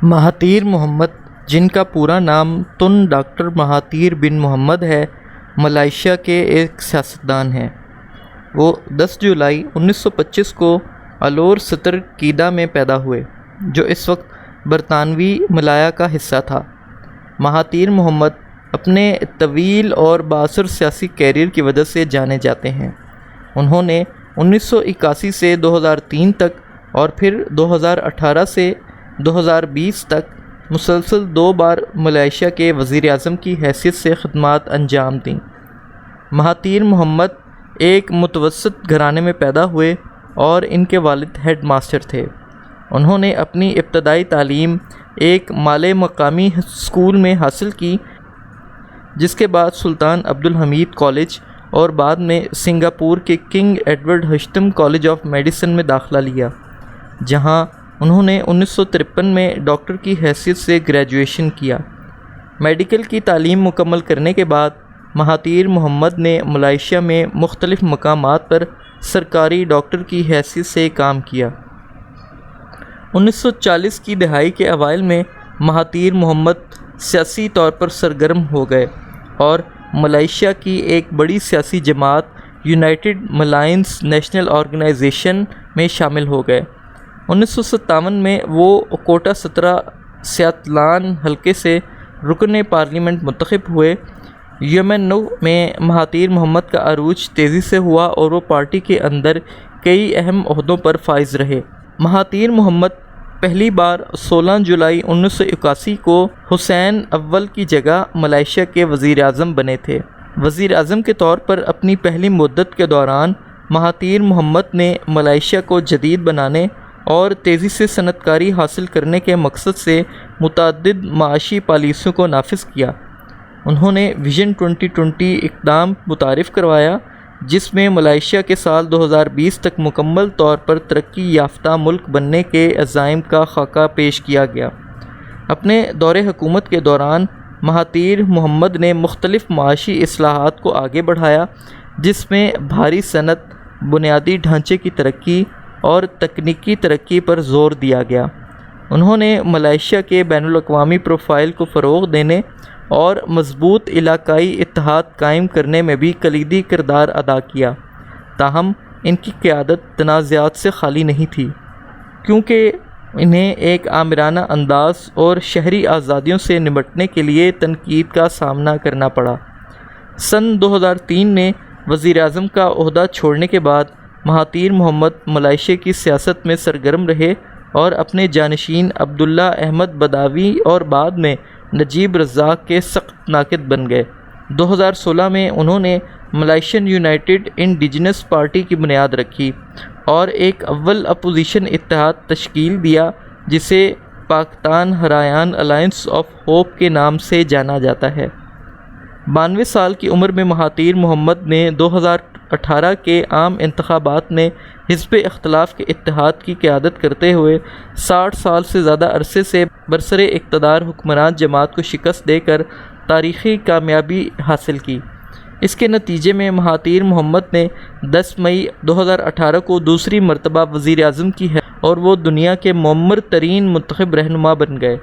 Mahathir Mohamad, جن کا پورا نام تن ڈاکٹر مہاتیر بن محمد ہے، ملائیشیا کے ایک سیاستدان ہیں۔ وہ 10 جولائی 1925 کو الور ستر کیڈا میں پیدا ہوئے، جو اس وقت برطانوی ملایا کا حصہ تھا۔ مہاتیر محمد اپنے طویل اور بااثر سیاسی کیریئر کی وجہ سے جانے جاتے ہیں۔ انہوں نے 1981 سے 2003 تک اور پھر 2018 سے 2020 تک مسلسل 2 بار ملائیشیا کے وزیر اعظم کی حیثیت سے خدمات انجام دیں۔ مہاتیر محمد ایک متوسط گھرانے میں پیدا ہوئے اور ان کے والد ہیڈ ماسٹر تھے۔ انہوں نے اپنی ابتدائی تعلیم ایک مالے مقامی اسکول میں حاصل کی، جس کے بعد سلطان عبدالحمید کالج اور بعد میں سنگاپور کے کنگ ایڈورڈ ہشتم کالج آف میڈیسن میں داخلہ لیا، جہاں انہوں نے 1953 میں ڈاکٹر کی حیثیت سے گریجویشن کیا۔ میڈیکل کی تعلیم مکمل کرنے کے بعد مہاتیر محمد نے ملائیشیا میں مختلف مقامات پر سرکاری ڈاکٹر کی حیثیت سے کام کیا۔ 1940 کی دہائی کے اوائل میں مہاتیر محمد سیاسی طور پر سرگرم ہو گئے اور ملائیشیا کی ایک بڑی سیاسی جماعت یونائیٹڈ ملائنس نیشنل آرگنائزیشن میں شامل ہو گئے۔ 1957 میں وہ کوٹا 17 سیاتلان حلقے سے رکن پارلیمنٹ منتخب ہوئے۔ UMNO میں مہاتیر محمد کا عروج تیزی سے ہوا اور وہ پارٹی کے اندر کئی اہم عہدوں پر فائز رہے۔ مہاتیر محمد پہلی بار 16 جولائی 1981 کو حسین اول کی جگہ ملائیشیا کے وزیر اعظم بنے تھے۔ وزیر اعظم کے طور پر اپنی پہلی مدت کے دوران مہاتیر محمد نے ملائیشیا کو جدید بنانے اور تیزی سے صنعت کاری حاصل کرنے کے مقصد سے متعدد معاشی پالیسیوں کو نافذ کیا۔ انہوں نے ویژن 2020 اقدام متعارف کروایا، جس میں ملائیشیا کے سال 2020 تک مکمل طور پر ترقی یافتہ ملک بننے کے عزائم کا خاکہ پیش کیا گیا۔ اپنے دور حکومت کے دوران مہاتیر محمد نے مختلف معاشی اصلاحات کو آگے بڑھایا، جس میں بھاری صنعت، بنیادی ڈھانچے کی ترقی اور تکنیکی ترقی پر زور دیا گیا۔ انہوں نے ملائیشیا کے بین الاقوامی پروفائل کو فروغ دینے اور مضبوط علاقائی اتحاد قائم کرنے میں بھی کلیدی کردار ادا کیا۔ تاہم ان کی قیادت تنازعات سے خالی نہیں تھی، کیونکہ انہیں ایک آمرانہ انداز اور شہری آزادیوں سے نمٹنے کے لیے تنقید کا سامنا کرنا پڑا۔ سن 2003 میں وزیر اعظم کا عہدہ چھوڑنے کے بعد مہاتیر محمد ملائیشیا کی سیاست میں سرگرم رہے اور اپنے جانشین عبداللہ احمد بداوی اور بعد میں نجیب رزاق کے سخت ناقد بن گئے۔ 2016 میں انہوں نے ملائیشین یونائیٹڈ انڈیجنس پارٹی کی بنیاد رکھی اور ایک اول اپوزیشن اتحاد تشکیل دیا، جسے پاکستان ہرایان الائنس آف ہوپ کے نام سے جانا جاتا ہے۔ 92 سال کی عمر میں مہاتیر محمد نے 2018 کے عام انتخابات میں حزب اختلاف کے اتحاد کی قیادت کرتے ہوئے 60 سال سے زیادہ عرصے سے برسر اقتدار حکمران جماعت کو شکست دے کر تاریخی کامیابی حاصل کی۔ اس کے نتیجے میں مہاتیر محمد نے 10 مئی 2018 کو دوسری مرتبہ وزیر اعظم کی ہے اور وہ دنیا کے معمر ترین منتخب رہنما بن گئے۔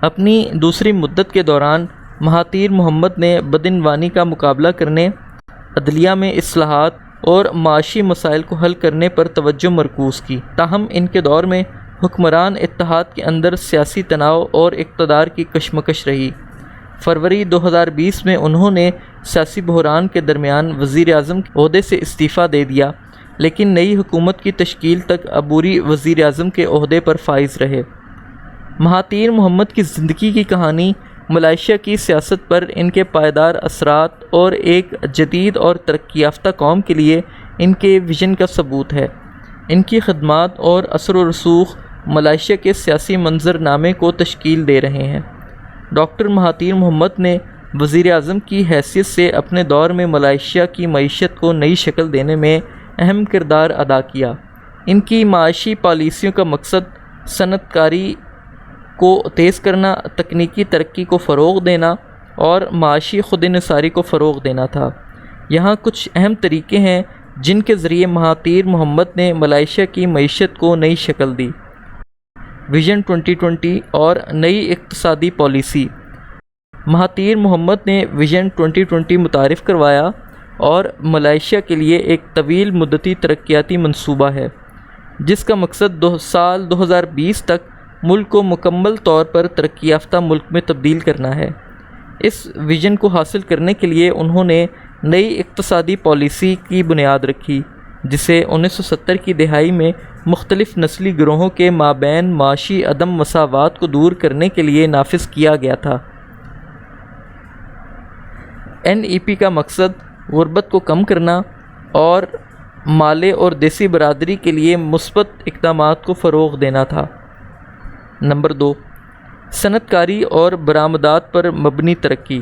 اپنی دوسری مدت کے دوران مہاتیر محمد نے بدعنوانی کا مقابلہ کرنے، عدلیہ میں اصلاحات اور معاشی مسائل کو حل کرنے پر توجہ مرکوز کی۔ تاہم ان کے دور میں حکمران اتحاد کے اندر سیاسی تناؤ اور اقتدار کی کشمکش رہی۔ فروری 2020 میں انہوں نے سیاسی بحران کے درمیان وزیر اعظم کے عہدے سے استعفیٰ دے دیا، لیکن نئی حکومت کی تشکیل تک عبوری وزیر اعظم کے عہدے پر فائز رہے۔ مہاتیر محمد کی زندگی کی کہانی ملائیشیا کی سیاست پر ان کے پائیدار اثرات اور ایک جدید اور ترقی یافتہ قوم کے لیے ان کے ویژن کا ثبوت ہے۔ ان کی خدمات اور اثر و رسوخ ملائیشیا کے سیاسی منظرنامے کو تشکیل دے رہے ہیں۔ ڈاکٹر مہاتیر محمد نے وزیر اعظم کی حیثیت سے اپنے دور میں ملائیشیا کی معیشت کو نئی شکل دینے میں اہم کردار ادا کیا۔ ان کی معاشی پالیسیوں کا مقصد صنعت کاری کو تیز کرنا، تکنیکی ترقی کو فروغ دینا اور معاشی خود انحصاری کو فروغ دینا تھا۔ یہاں کچھ اہم طریقے ہیں جن کے ذریعے مہاتیر محمد نے ملائیشیا کی معیشت کو نئی شکل دی۔ ویژن 2020 اور نئی اقتصادی پالیسی۔ مہاتیر محمد نے ویژن 2020 متعارف کروایا اور ملائیشیا کے لیے ایک طویل مدتی ترقیاتی منصوبہ ہے جس کا مقصد سال 2020 تک ملک کو مکمل طور پر ترقی یافتہ ملک میں تبدیل کرنا ہے۔ اس ویژن کو حاصل کرنے کے لیے انہوں نے نئی اقتصادی پالیسی کی بنیاد رکھی جسے 1970 کی دہائی میں مختلف نسلی گروہوں کے مابین معاشی عدم مساوات کو دور کرنے کے لیے نافذ کیا گیا تھا۔ NEP کا مقصد غربت کو کم کرنا اور مالے اور دیسی برادری کے لیے مثبت اقدامات کو فروغ دینا تھا۔ نمبر 2، صنعت کاری اور برآمدات پر مبنی ترقی۔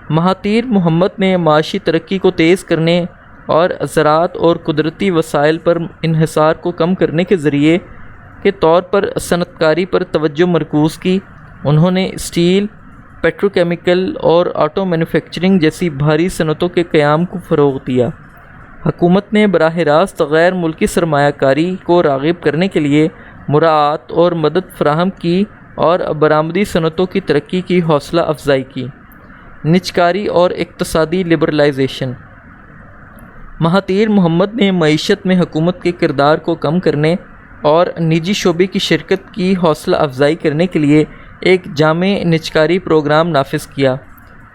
مہاتیر محمد نے معاشی ترقی کو تیز کرنے اور زراعت اور قدرتی وسائل پر انحصار کو کم کرنے کے ذریعے کے طور پر صنعت کاری پر توجہ مرکوز کی۔ انہوں نے اسٹیل، پیٹروکیمیکل اور آٹو مینوفیکچرنگ جیسی بھاری صنعتوں کے قیام کو فروغ دیا۔ حکومت نے براہ راست غیر ملکی سرمایہ کاری کو راغب کرنے کے لیے مراعات اور مدد فراہم کی اور برآمدی صنعتوں کی ترقی کی حوصلہ افزائی کی۔ نجکاری اور اقتصادی لبرلائزیشن۔ مہاتیر محمد نے معیشت میں حکومت کے کردار کو کم کرنے اور نجی شعبے کی شرکت کی حوصلہ افزائی کرنے کے لیے ایک جامع نجکاری پروگرام نافذ کیا۔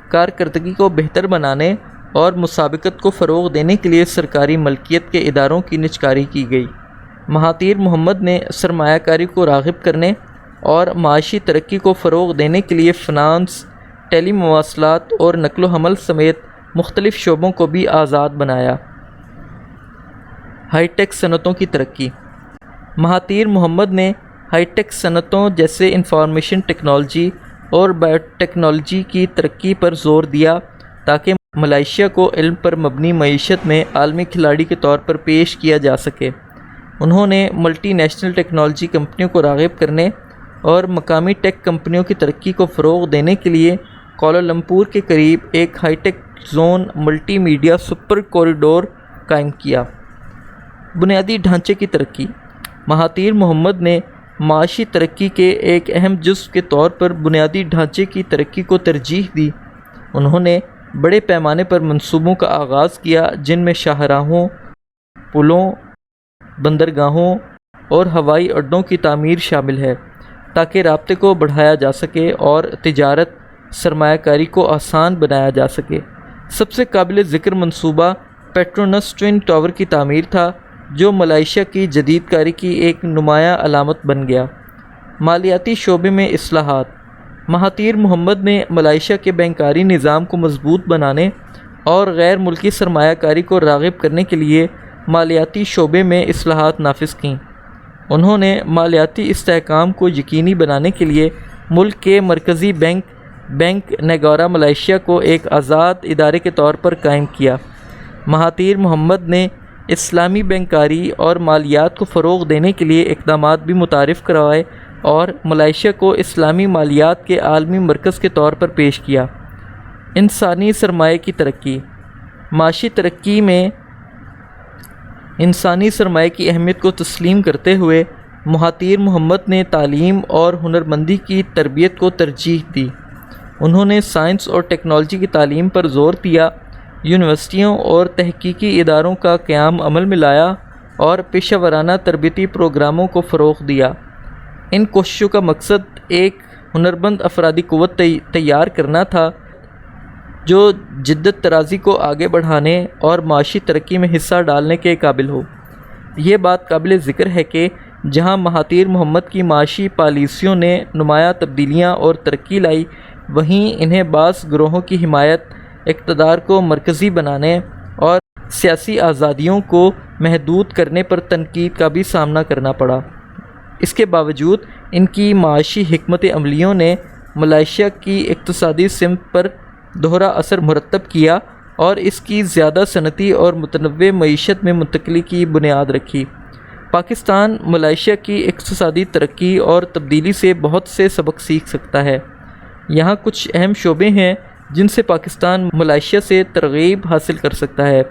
کارکردگی کو بہتر بنانے اور مسابقت کو فروغ دینے کے لیے سرکاری ملکیت کے اداروں کی نجکاری کی گئی۔ مہاتیر محمد نے سرمایہ کاری کو راغب کرنے اور معاشی ترقی کو فروغ دینے کے لیے فنانس، ٹیلی مواصلات اور نقل و حمل سمیت مختلف شعبوں کو بھی آزاد بنایا۔ ہائی ٹیک صنعتوں کی ترقی۔ مہاتیر محمد نے ہائی ٹیک صنعتوں جیسے انفارمیشن ٹیکنالوجی اور بایو ٹیکنالوجی کی ترقی پر زور دیا تاکہ ملائیشیا کو علم پر مبنی معیشت میں عالمی کھلاڑی کے طور پر پیش کیا جا سکے۔ انہوں نے ملٹی نیشنل ٹیکنالوجی کمپنیوں کو راغب کرنے اور مقامی ٹیک کمپنیوں کی ترقی کو فروغ دینے کے لیے کوالالمپور کے قریب ایک high tech zone multi media super corridor قائم کیا۔ بنیادی ڈھانچے کی ترقی۔ مہاتیر محمد نے معاشی ترقی کے ایک اہم جزو کے طور پر بنیادی ڈھانچے کی ترقی کو ترجیح دی۔ انہوں نے بڑے پیمانے پر منصوبوں کا آغاز کیا جن میں شاہراہوں، پلوں، بندرگاہوں اور ہوائی اڈوں کی تعمیر شامل ہے تاکہ رابطے کو بڑھایا جا سکے اور تجارت، سرمایہ کاری کو آسان بنایا جا سکے۔ سب سے قابل ذکر منصوبہ پیٹرونس ٹوئن ٹاور کی تعمیر تھا جو ملائیشیا کی جدید کاری کی ایک نمایاں علامت بن گیا۔ مالیاتی شعبے میں اصلاحات۔ مہاتیر محمد نے ملائیشیا کے بینکاری نظام کو مضبوط بنانے اور غیر ملکی سرمایہ کاری کو راغب کرنے کے لیے مالیاتی شعبے میں اصلاحات نافذ کیں۔ انہوں نے مالیاتی استحکام کو یقینی بنانے کے لیے ملک کے مرکزی بینک نیگورا ملائیشیا کو ایک آزاد ادارے کے طور پر قائم کیا۔ مہاتیر محمد نے اسلامی بینکاری اور مالیات کو فروغ دینے کے لیے اقدامات بھی متعارف کروائے اور ملائیشیا کو اسلامی مالیات کے عالمی مرکز کے طور پر پیش کیا۔ انسانی سرمایہ کی ترقی۔ معاشی ترقی میں انسانی سرمایہ کی اہمیت کو تسلیم کرتے ہوئے مہاتیر محمد نے تعلیم اور ہنرمندی کی تربیت کو ترجیح دی۔ انہوں نے سائنس اور ٹیکنالوجی کی تعلیم پر زور دیا، یونیورسٹیوں اور تحقیقی اداروں کا قیام عمل میں لایا اور پیشہ ورانہ تربیتی پروگراموں کو فروغ دیا۔ ان کوششوں کا مقصد ایک ہنرمند افرادی قوت تیار کرنا تھا جو جدت طرازی کو آگے بڑھانے اور معاشی ترقی میں حصہ ڈالنے کے قابل ہو۔ یہ بات قابل ذکر ہے کہ جہاں مہاتیر محمد کی معاشی پالیسیوں نے نمایاں تبدیلیاں اور ترقی لائی، وہیں انہیں بعض گروہوں کی حمایت، اقتدار کو مرکزی بنانے اور سیاسی آزادیوں کو محدود کرنے پر تنقید کا بھی سامنا کرنا پڑا۔ اس کے باوجود ان کی معاشی حکمت عملیوں نے ملائیشیا کی اقتصادی سمت پر دوہرا اثر مرتب کیا اور اس کی زیادہ صنعتی اور متنوع معیشت میں منتقلی کی بنیاد رکھی۔ پاکستان ملائیشیا کی اقتصادی ترقی اور تبدیلی سے بہت سے سبق سیکھ سکتا ہے۔ یہاں کچھ اہم شعبے ہیں جن سے پاکستان ملائیشیا سے ترغیب حاصل کر سکتا ہے۔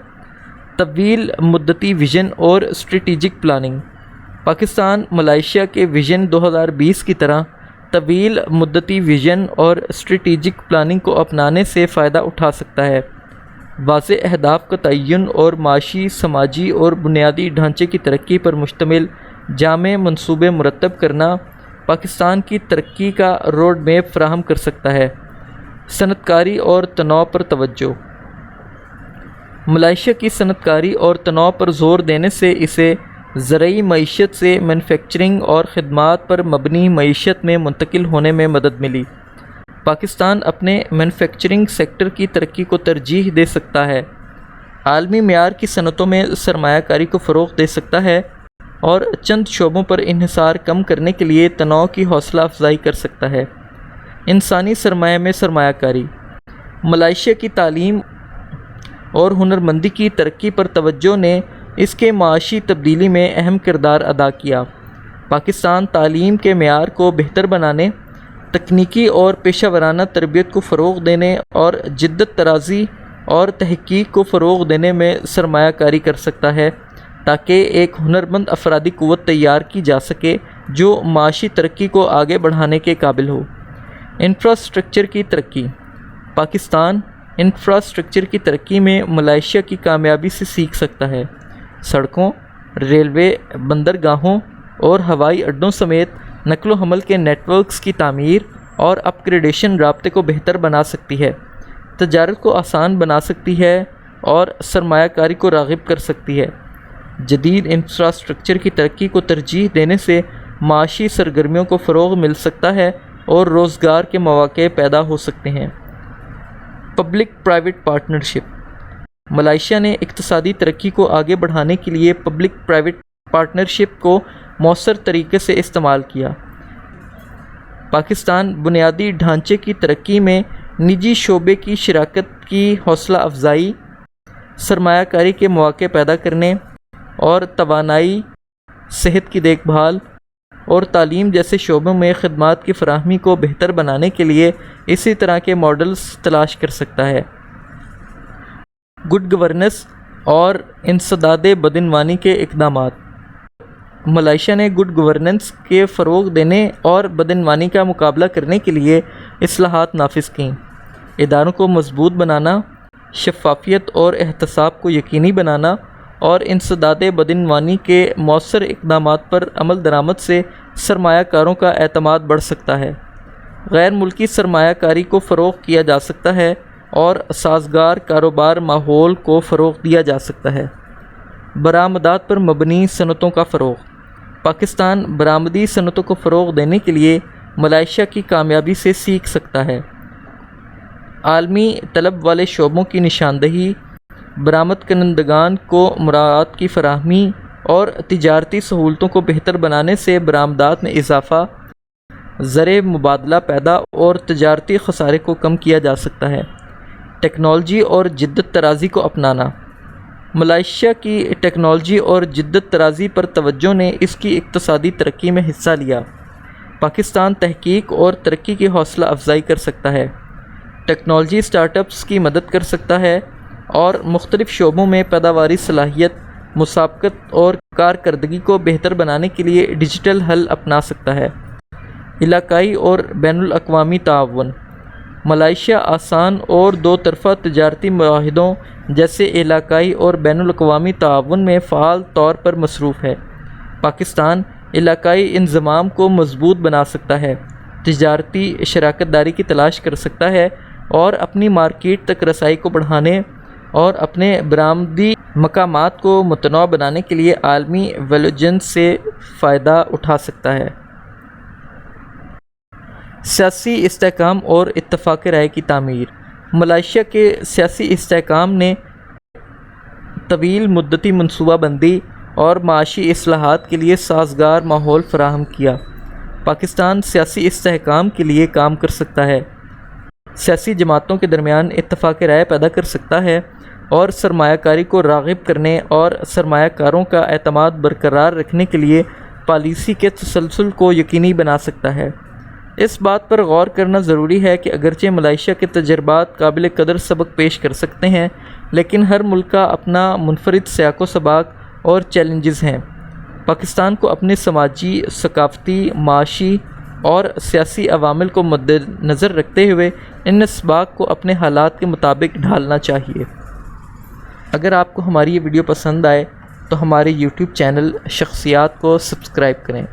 طویل مدتی ویژن اور اسٹریٹجک پلاننگ۔ پاکستان ملائیشیا کے ویژن 2020 کی طرح طویل مدتی ویژن اور اسٹریٹجک پلاننگ کو اپنانے سے فائدہ اٹھا سکتا ہے۔ واضح اہداف کا تعین اور معاشی، سماجی اور بنیادی ڈھانچے کی ترقی پر مشتمل جامع منصوبے مرتب کرنا پاکستان کی ترقی کا روڈ میپ فراہم کر سکتا ہے۔ صنعت کاری اور تنوع پر توجہ۔ ملائیشیا کی صنعت کاری اور تنوع پر زور دینے سے اسے زرعی معیشت سے مینوفیکچرنگ اور خدمات پر مبنی معیشت میں منتقل ہونے میں مدد ملی۔ پاکستان اپنے مینوفیکچرنگ سیکٹر کی ترقی کو ترجیح دے سکتا ہے، عالمی معیار کی صنعتوں میں سرمایہ کاری کو فروغ دے سکتا ہے اور چند شعبوں پر انحصار کم کرنے کے لیے تنوع کی حوصلہ افزائی کر سکتا ہے۔ انسانی سرمایہ میں سرمایہ کاری۔ ملائیشیا کی تعلیم اور ہنرمندی کی ترقی پر توجہ نے اس کے معاشی تبدیلی میں اہم کردار ادا کیا۔ پاکستان تعلیم کے معیار کو بہتر بنانے، تکنیکی اور پیشہ ورانہ تربیت کو فروغ دینے اور جدت طرازی اور تحقیق کو فروغ دینے میں سرمایہ کاری کر سکتا ہے تاکہ ایک ہنرمند افرادی قوت تیار کی جا سکے جو معاشی ترقی کو آگے بڑھانے کے قابل ہو۔ انفراسٹرکچر کی ترقی۔ پاکستان انفراسٹرکچر کی ترقی میں ملائیشیا کی کامیابی سے سیکھ سکتا ہے۔ سڑکوں، ریلوے، بندرگاہوں اور ہوائی اڈوں سمیت نقل و حمل کے نیٹ ورکس کی تعمیر اور اپ گریڈیشن رابطے کو بہتر بنا سکتی ہے، تجارت کو آسان بنا سکتی ہے اور سرمایہ کاری کو راغب کر سکتی ہے۔ جدید انفراسٹرکچر کی ترقی کو ترجیح دینے سے معاشی سرگرمیوں کو فروغ مل سکتا ہے اور روزگار کے مواقع پیدا ہو سکتے ہیں۔ Public private partnership. ملائیشیا نے اقتصادی ترقی کو آگے بڑھانے کے لیے پبلک پرائیویٹ پارٹنرشپ کو مؤثر طریقے سے استعمال کیا۔ پاکستان بنیادی ڈھانچے کی ترقی میں نجی شعبے کی شراکت کی حوصلہ افزائی، سرمایہ کاری کے مواقع پیدا کرنے اور توانائی، صحت کی دیکھ بھال اور تعلیم جیسے شعبوں میں خدمات کی فراہمی کو بہتر بنانے کے لیے اسی طرح کے ماڈلز تلاش کر سکتا ہے۔ گڈ گورننس اور انسداد بدعنوانی کے اقدامات۔ ملائیشیا نے گڈ گورننس کے فروغ دینے اور بدعنوانی کا مقابلہ کرنے کے لیے اصلاحات نافذ کیں۔ اداروں کو مضبوط بنانا، شفافیت اور احتساب کو یقینی بنانا اور انسداد بدعنوانی کے مؤثر اقدامات پر عمل درآمد سے سرمایہ کاروں کا اعتماد بڑھ سکتا ہے۔ غیر ملکی سرمایہ کاری کو فروغ کیا جا سکتا ہے اور سازگار کاروبار ماحول کو فروغ دیا جا سکتا ہے۔ برآمدات پر مبنی صنعتوں کا فروغ۔ پاکستان برآمدی صنعتوں کو فروغ دینے کے لیے ملائیشیا کی کامیابی سے سیکھ سکتا ہے۔ عالمی طلب والے شعبوں کی نشاندہی، برآمد کنندگان کو مراعات کی فراہمی اور تجارتی سہولتوں کو بہتر بنانے سے برآمدات میں اضافہ، زر مبادلہ پیدا اور تجارتی خسارے کو کم کیا جا سکتا ہے۔ ٹیکنالوجی اور جدت طرازی کو اپنانا۔ ملائیشیا کی ٹیکنالوجی اور جدت طرازی پر توجہ نے اس کی اقتصادی ترقی میں حصہ لیا۔ پاکستان تحقیق اور ترقی کی حوصلہ افزائی کر سکتا ہے، ٹیکنالوجی اسٹارٹ اپس کی مدد کر سکتا ہے اور مختلف شعبوں میں پیداواری صلاحیت، مسابقت اور کارکردگی کو بہتر بنانے کے لیے ڈیجیٹل حل اپنا سکتا ہے۔ علاقائی اور بین الاقوامی تعاون۔ ملائیشیا آسان اور دو طرفہ تجارتی معاہدوں جیسے علاقائی اور بین الاقوامی تعاون میں فعال طور پر مصروف ہے۔ پاکستان علاقائی انضمام کو مضبوط بنا سکتا ہے، تجارتی شراکت داری کی تلاش کر سکتا ہے اور اپنی مارکیٹ تک رسائی کو بڑھانے اور اپنے برآمدی مقامات کو متنوع بنانے کے لیے عالمی ویلیو چین سے فائدہ اٹھا سکتا ہے۔ سیاسی استحکام اور اتفاق رائے کی تعمیر۔ ملائیشیا کے سیاسی استحکام نے طویل مدتی منصوبہ بندی اور معاشی اصلاحات کے لیے سازگار ماحول فراہم کیا۔ پاکستان سیاسی استحکام کے لیے کام کر سکتا ہے، سیاسی جماعتوں کے درمیان اتفاق رائے پیدا کر سکتا ہے اور سرمایہ کاری کو راغب کرنے اور سرمایہ کاروں کا اعتماد برقرار رکھنے کے لیے پالیسی کے تسلسل کو یقینی بنا سکتا ہے۔ اس بات پر غور کرنا ضروری ہے کہ اگرچہ ملائیشیا کے تجربات قابل قدر سبق پیش کر سکتے ہیں، لیکن ہر ملک کا اپنا منفرد سیاق و سباق اور چیلنجز ہیں۔ پاکستان کو اپنے سماجی، ثقافتی، معاشی اور سیاسی عوامل کو مد نظر رکھتے ہوئے ان اسباق کو اپنے حالات کے مطابق ڈھالنا چاہیے۔ اگر آپ کو ہماری یہ ویڈیو پسند آئے تو ہمارے یوٹیوب چینل شخصیات کو سبسکرائب کریں۔